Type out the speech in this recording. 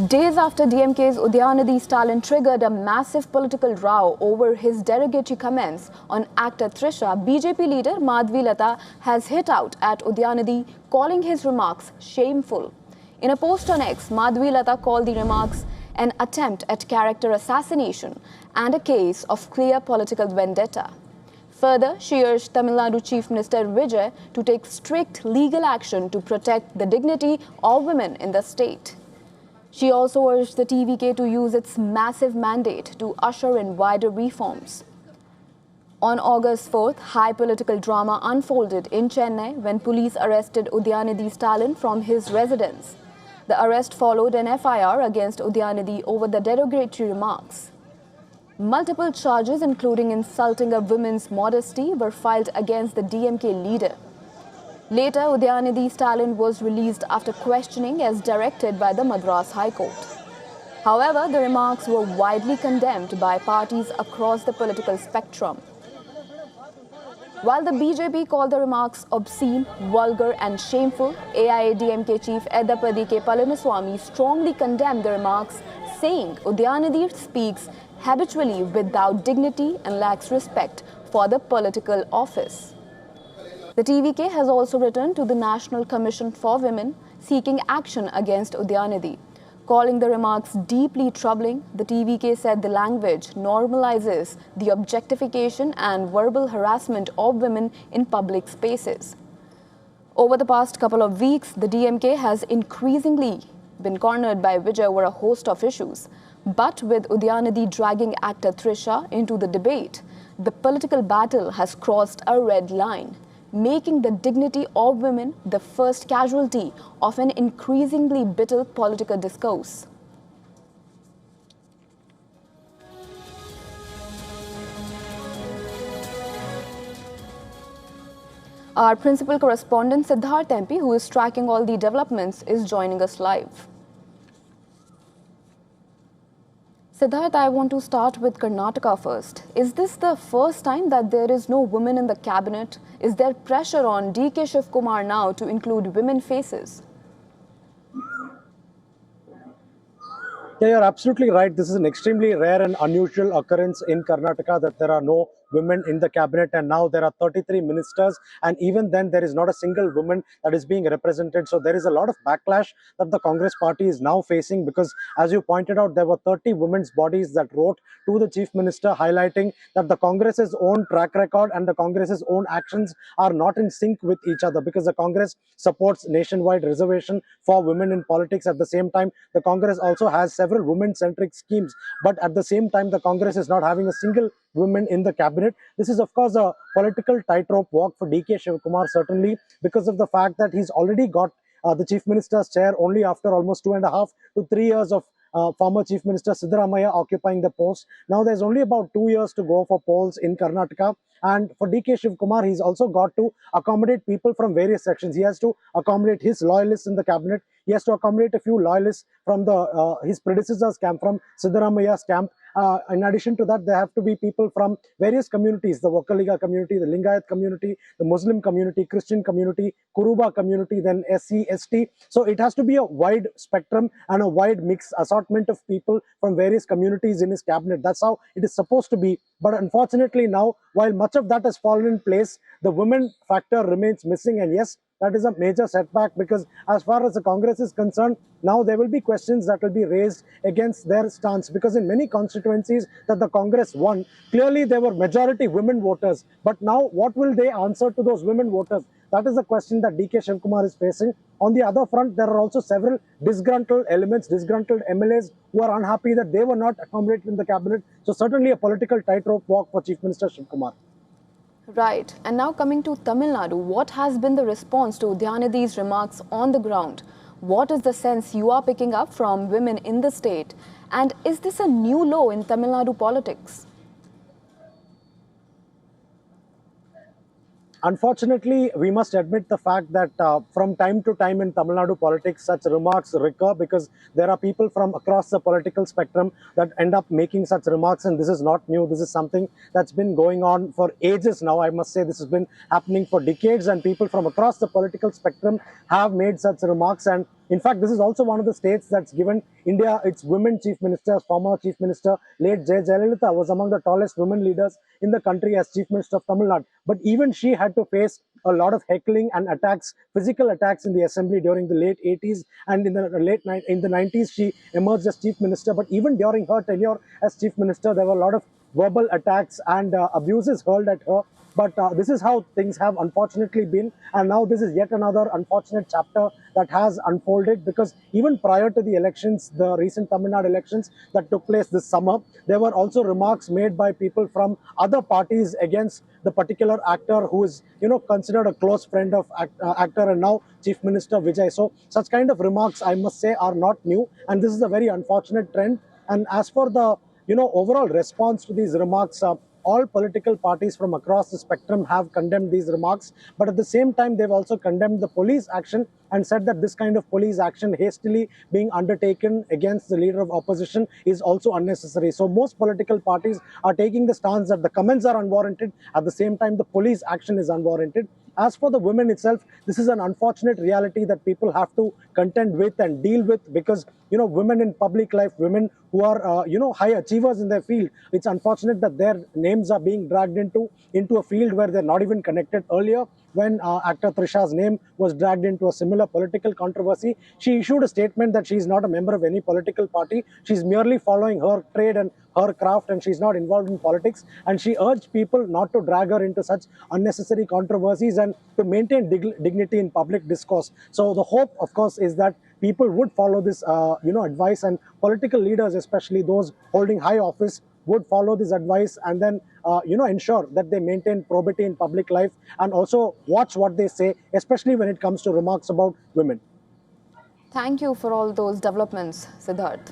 Days after DMK's Udhayanidhi Stalin triggered a massive political row over his derogatory comments on actor Trisha, BJP leader Madhavi Latha has hit out at Udhayanidhi, calling his remarks shameful. In a post on X, Madhavi Latha called the remarks an attempt at character assassination and a case of clear political vendetta. Further, she urged Tamil Nadu Chief Minister Vijay to take strict legal action to protect the dignity of women in the state. She also urged the TVK to use its massive mandate to usher in wider reforms. On August 4th, high political drama unfolded in Chennai when police arrested Udhayanidhi Stalin from his residence. The arrest followed an FIR against Udhayanidhi over the derogatory remarks. Multiple charges, including insulting a woman's modesty, were filed against the DMK leader. Later, Udhayanidhi Stalin was released after questioning as directed by the Madras High Court. However, the remarks were widely condemned by parties across the political spectrum. While the BJP called the remarks obscene, vulgar and shameful, AIADMK chief Edappadi K. Palaniswamy strongly condemned the remarks, saying Udhayanidhi speaks habitually without dignity and lacks respect for the political office. The TVK has also written to the National Commission for Women seeking action against Udhayanidhi. Calling the remarks deeply troubling, the TVK said the language normalizes the objectification and verbal harassment of women in public spaces. Over the past couple of weeks, the DMK has increasingly been cornered by Vijay over a host of issues. But with Udhayanidhi dragging actor Trisha into the debate, the political battle has crossed a red line, making the dignity of women the first casualty of an increasingly bitter political discourse. Our principal correspondent Siddharth MP, who is tracking all the developments, is joining us live. Siddharth, I want to start with Karnataka first. Is this the first time that there is no woman in the cabinet? Is there pressure on DK Shiv Kumar now to include women faces? Yeah, you're absolutely right. This is an extremely rare and unusual occurrence in Karnataka that there are no women in the cabinet, and now there are 33 ministers, and even then there is not a single woman that is being represented. So there is a lot of backlash that the Congress party is now facing, because as you pointed out, there were 30 women's bodies that wrote to the chief minister highlighting that the Congress's own track record and the Congress's own actions are not in sync with each other, because the Congress supports nationwide reservation for women in politics. At the same time, the Congress also has several women-centric schemes, but at the same time, the Congress is not having a single women in the cabinet. This is, of course, a political tightrope walk for DK Shiv Kumar, certainly because of the fact that he's already got the chief minister's chair only after almost 2.5 to 3 years of former Chief Minister Siddaramaiah occupying the post. Now there's only about 2 years to go for polls in Karnataka. And for DK Shiv Kumar, he's also got to accommodate people from various sections. He has to accommodate his loyalists in the cabinet. He has to accommodate a few loyalists from the his predecessor's camp, from Siddaramaiah's camp. In addition to that, there have to be people from various communities: the Vokkaliga community, the Lingayat community, the Muslim community, Christian community, Kuruba community, then SC, ST. So it has to be a wide spectrum and a wide mix assortment of people from various communities in his cabinet. That's how it is supposed to be. But unfortunately now, while much of that has fallen in place, the women factor remains missing. And yes, that is a major setback, because as far as the Congress is concerned, now there will be questions that will be raised against their stance, because in many constituencies that the Congress won, clearly there were majority women voters. But now what will they answer to those women voters? That is the question that DK Shiv Kumar is facing. On the other front, there are also several disgruntled elements, disgruntled MLAs who are unhappy that they were not accommodated in the cabinet. So certainly a political tightrope walk for Chief Minister Shiv Kumar. Right. And now coming to Tamil Nadu, what has been the response to Udhayanidhi's remarks on the ground? What is the sense you are picking up from women in the state? And is this a new low in Tamil Nadu politics? Unfortunately, we must admit the fact that from time to time in Tamil Nadu politics, such remarks recur, because there are people from across the political spectrum that end up making such remarks. And this is not new. This is something that's been going on for ages now. I must say this has been happening for decades, and people from across the political spectrum have made such remarks. And In fact, this is also one of the states that's given India its women chief ministers. Former chief minister, late Jayalalitha, was among the tallest women leaders in the country as chief minister of Tamil Nadu. But even she had to face a lot of heckling and attacks, physical attacks in the assembly during the late 80s, and in the 90s she emerged as chief minister. But even during her tenure as chief minister, there were a lot of verbal attacks and abuses hurled at her. But this is how things have unfortunately been. And now this is yet another unfortunate chapter that has unfolded, because even prior to the elections, the recent Tamil Nadu elections that took place this summer, there were also remarks made by people from other parties against the particular actor who is, considered a close friend of actor and now Chief Minister Vijay. So such kind of remarks, I must say, are not new. And this is a very unfortunate trend. And as for the overall response to these remarks, all political parties from across the spectrum have condemned these remarks, but at the same time they've also condemned the police action and said that this kind of police action hastily being undertaken against the leader of opposition is also unnecessary. So most political parties are taking the stance that the comments are unwarranted, at the same time the police action is unwarranted. As for the women itself, this is an unfortunate reality that people have to contend with and deal with, because women in public life, women who are high achievers in their field, it's unfortunate that their names are being dragged into a field where they're not even connected. Earlier, when actor Trisha's name was dragged into a similar political controversy, she issued a statement that she's not a member of any political party. She's merely following her trade and her craft, and she's not involved in politics. And she urged people not to drag her into such unnecessary controversies and to maintain dignity in public discourse. So the hope, of course, is that people would follow this advice, and political leaders, especially those holding high office, would follow this advice and then ensure that they maintain probity in public life and also watch what they say, especially when it comes to remarks about women. Thank you for all those developments, Siddharth.